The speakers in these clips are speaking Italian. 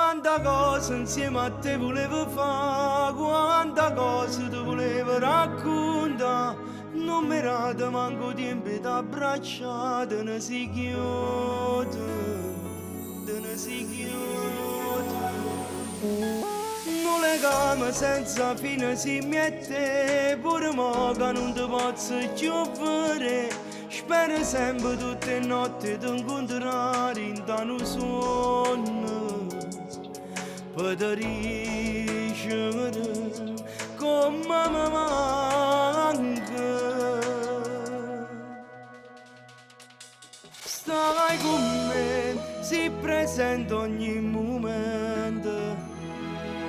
quanta cosa insieme a te volevo fare, quanta cosa ti volevo raccontare, non mi rata manco tempo di abbracciare, te ne si chiude, te ne si chiude. Un legame senza fine si mette, pure mo che non ti posso più vedere. Spero sempre tutte le notti di incontrare in un sonno, per te ricevere come mi manca. Stai con me, si presente ogni momento.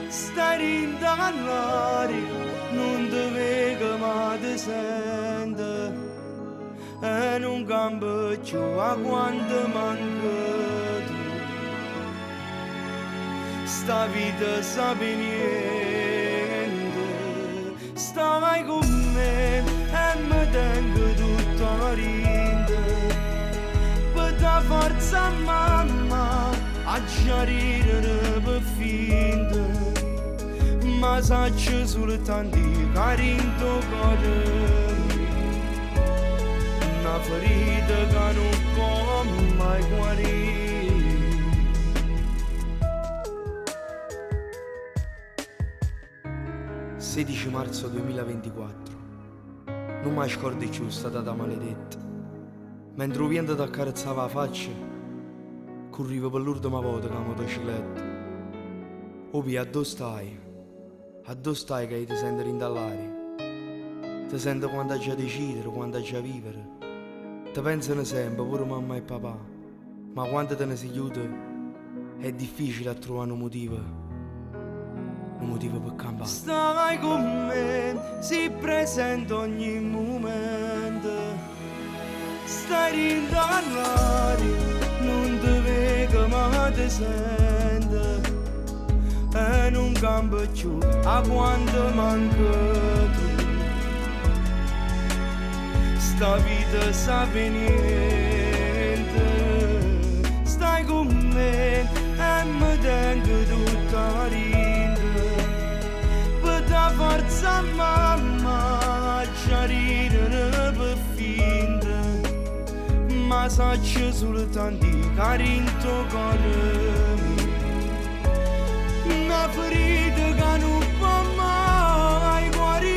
Stai in dall'aria, non ti vedo ma ti sento, e non cambio più a quanto manca tu. Sta vita sape niente, stai con me e mi tengo tutto a rinde, per da forza mamma a chiarire per finta. Ma saccio soltanto che in tuo cuore una ferita che non può mai guarire. 16 marzo 2024. Non mi scordo più questa data maledetta. Mentre il vento ti accarezzava la faccia, corrivo per l'ultima volta con la motocicletta. Opi, a dove stai? A dove stai che ti senti rindallare? Ti senti quando hai già decidere, quando hai già vivere. Ti pensano sempre, pure mamma e papà. Ma quando te ne si chiude è difficile a trovare un motivo per campare. Stai con me, si presente ogni momento. Stai rindallare, non ti vedo ma ti sento, e non cambio più a quanto manca tu. Sta vita sape niente, stai con me e mi tengo tutta a rinde, per da forza mamma a chiarire per finta. Ma saccio soltanto che in tuo cuore una ferita che non può mai guarire.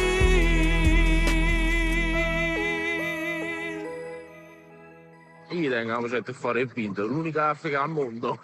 Io tengo la facetta a fare il vinto, l'unica Africa al mondo.